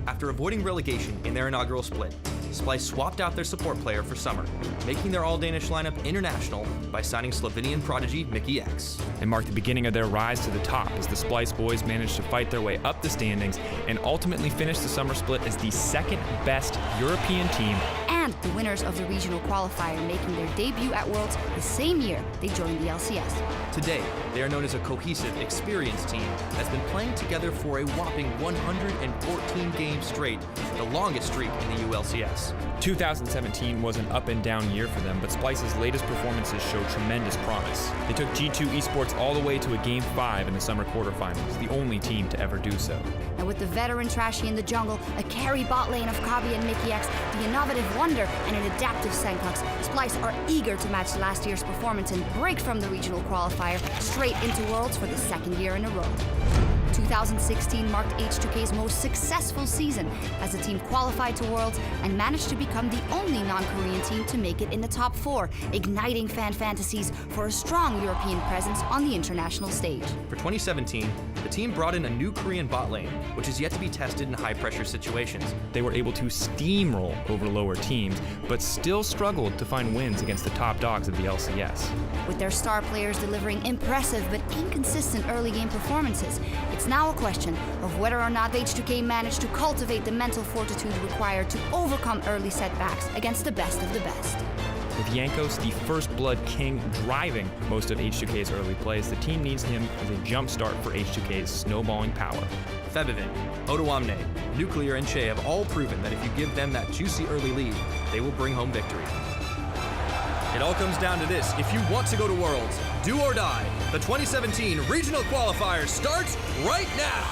After avoiding relegation in their inaugural split, Splyce swapped out their support player for Summer, making their all-Danish lineup international by signing Slovenian prodigy Mickey X. It marked the beginning of their rise to the top as the Splyce boys managed to fight their way up the standings and ultimately finish the summer split as the second best European team. And the winners of the regional qualifier, making their debut at Worlds the same year they joined the LCS. Today, they are known as a cohesive, experienced team that's been playing together for a whopping 114 games straight, the longest streak in the ULCS. 2017 was an up and down year for them, but Splyce's latest performances show tremendous promise. They took G2 Esports all the way to a Game 5 in the summer quarterfinals, the only team to ever do so. And with the veteran Trashy in the jungle, a carry bot lane of Kabi and Mickey X, the innovative Wonder, and an adaptive Senkux, Splyce are eager to match last year's performance and break from the regional qualifier straight into Worlds for the second year in a row. 2016 marked H2K's most successful season as the team qualified to Worlds and managed to become the only non-Korean team to make it in the top 4, igniting fan fantasies for a strong European presence on the international stage. For 2017, the team brought in a new Korean bot lane, which is yet to be tested in high-pressure situations. They were able to steamroll over lower teams, but still struggled to find wins against the top dogs of the LCS. With their star players delivering impressive but inconsistent early game performances, it's now a question of whether or not H2K managed to cultivate the mental fortitude required to overcome early setbacks against the best of the best. With Jankos, the First Blood King, driving most of H2K's early plays, the team needs him as a jump start for H2K's snowballing power. Febivin, Otoamne, Nuclear, and Che have all proven that if you give them that juicy early lead, they will bring home victory. It all comes down to this: if you want to go to Worlds, do or die. The 2017 Regional Qualifier starts right now!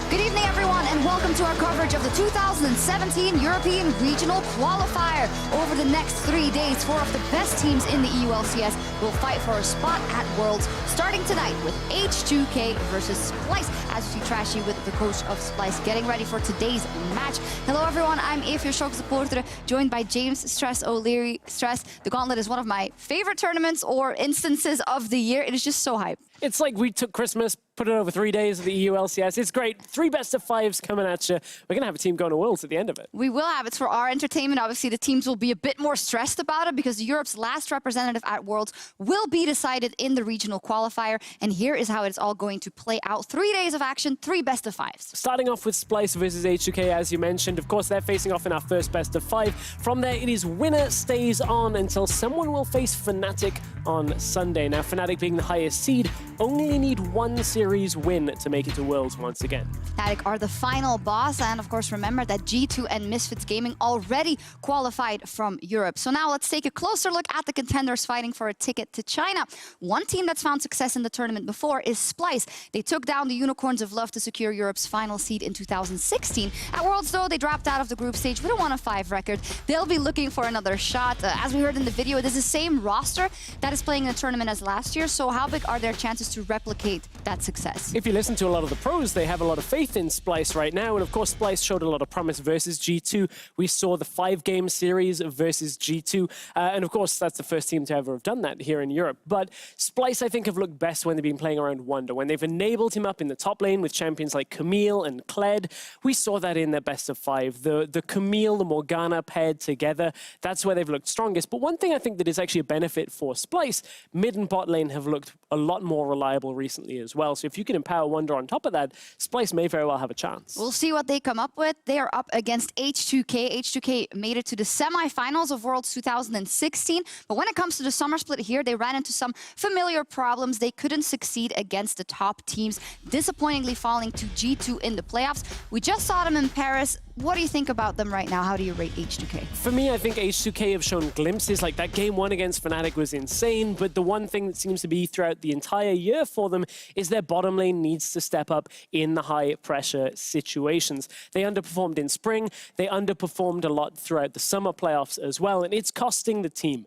Good evening, everyone, and welcome to our coverage of the 2017 European Regional Qualifier. Over the next 3 days, 4 of the best teams in the EULCS will fight for a spot at Worlds, starting tonight with H2K versus Splyce. As you see Trashy with the coach of Splyce getting ready for today's match. Hello, everyone. I'm EpicSkillshot supporter, joined by James Stress O'Leary. Stress, the Gauntlet is one of my favorite tournaments or instances of the year. It is just so hype. It's like we took Christmas, put it over 3 days of the EULCS. It's great. 3 best of 5s coming at you. We're going to have a team going to Worlds at the end of it. We will have it for our entertainment. Obviously, the teams will be a bit more stressed about it because Europe's last representative at Worlds will be decided in the regional qualifier. And here is how it's all going to play out. 3 days of action, 3 best of 5s. Starting off with Splyce versus H2K, as you mentioned. Of course, they're facing off in our first best of 5. From there, it is winner stays on until someone will face Fnatic on Sunday. Now, Fnatic being the highest seed, only need 1 series win to make it to Worlds once again. Fnatic are the final boss, and of course remember that G2 and Misfits Gaming already qualified from Europe. So now let's take a closer look at the contenders fighting for a ticket to China. One team that's found success in the tournament before is Splyce. They took down the Unicorns of Love to secure Europe's final seed in 2016. At Worlds, though, they dropped out of the group stage with a 1-5 record. They'll be looking for another shot. As we heard in the video, it is the same roster that is playing in the tournament as last year, so how big are their chances to replicate that success? If you listen to a lot of the pros, they have a lot of faith in Splyce right now, and of course Splyce showed a lot of promise versus G2. We saw the 5-game series versus G2, and of course that's the first team to ever have done that here in Europe. But Splyce, I think, have looked best when they've been playing around Wonder, when they've enabled him up in the top lane with champions like Camille and Kled. We saw that in their best of 5. The Camille, the Morgana paired together, that's where they've looked strongest. But one thing I think that is actually a benefit for Splyce, mid and bot lane have looked a lot more reliable recently as well. So if you can empower Wonder on top of that, Splyce may very well have a chance. We'll see what they come up with. They are up against H2K. H2K made it to the semifinals of Worlds 2016. But when it comes to the summer split here, they ran into some familiar problems. They couldn't succeed against the top teams, disappointingly falling to G2 in the playoffs. We just saw them in Paris. What do you think about them right now? How do you rate H2K? For me, I think H2K have shown glimpses. Like that game 1 against Fnatic was insane, but the one thing that seems to be throughout the entire year for them is their bottom lane needs to step up in the high pressure situations. They underperformed in spring. They underperformed a lot throughout the summer playoffs as well, and it's costing the team.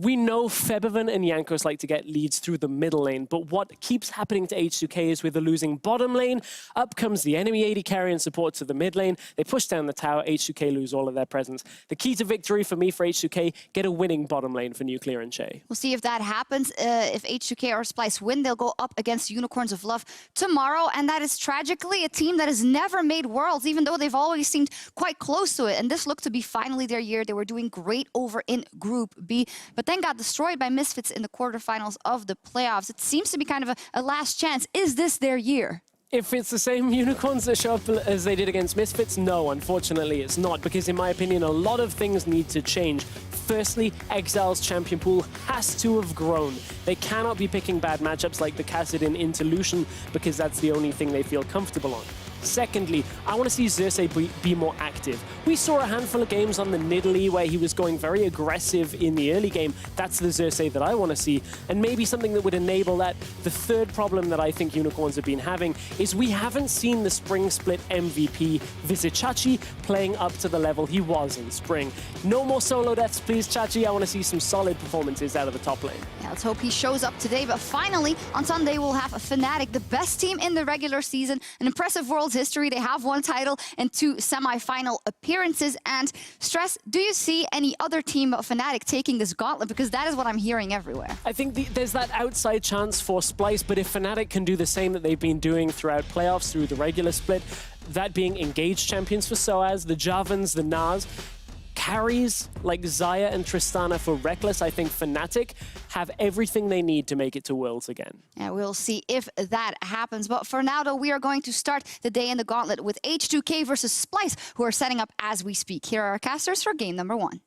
We know Febiven and Jankos like to get leads through the middle lane, but what keeps happening to H2K is with the losing bottom lane, up comes the enemy AD carry and support to the mid lane. They push down the tower, H2K lose all of their presence. The key to victory for me for H2K, get a winning bottom lane for Nuclear and Che. We'll see if that happens. If H2K or Splyce win, they'll go up against Unicorns of Love tomorrow, and that is tragically a team that has never made Worlds, even though they've always seemed quite close to it. And this looked to be finally their year. They were doing great over in Group B, but then got destroyed by Misfits in the quarterfinals of the playoffs. It seems to be kind of a last chance. Is this their year? If it's the same Unicorns that show up as they did against Misfits, no, unfortunately it's not, because in my opinion, a lot of things need to change. Firstly, Exile's champion pool has to have grown. They cannot be picking bad matchups like the Kassadin into Lucian, because that's the only thing they feel comfortable on. Secondly, I want to see Xerxes be more active. We saw a handful of games on the Nidalee where he was going very aggressive in the early game. That's the Xerxes that I want to see, and maybe something that would enable that. The third problem that I think Unicorns have been having is we haven't seen the Spring Split MVP, Vizicachi, playing up to the level he was in Spring. No more solo deaths, please, Chachi. I want to see some solid performances out of the top lane. Yeah, let's hope he shows up today, but finally, on Sunday, we'll have Fnatic, the best team in the regular season, an impressive World's history. They have one title and 2 semi-final appearances. And Stress, do you see any other team of Fnatic taking this gauntlet? Because that is what I'm hearing everywhere. I think there's that outside chance for Splyce, but if Fnatic can do the same that they've been doing throughout playoffs, through the regular split, that being engaged champions for Soaz, the Javans, the Nas, carries like Xayah and Tristana for Reckless, I think Fnatic have everything they need to make it to Worlds again. Yeah, we'll see if that happens. But for now, though, we are going to start the day in the gauntlet with H2K versus Splyce, who are setting up as we speak. Here are our casters for game number 1.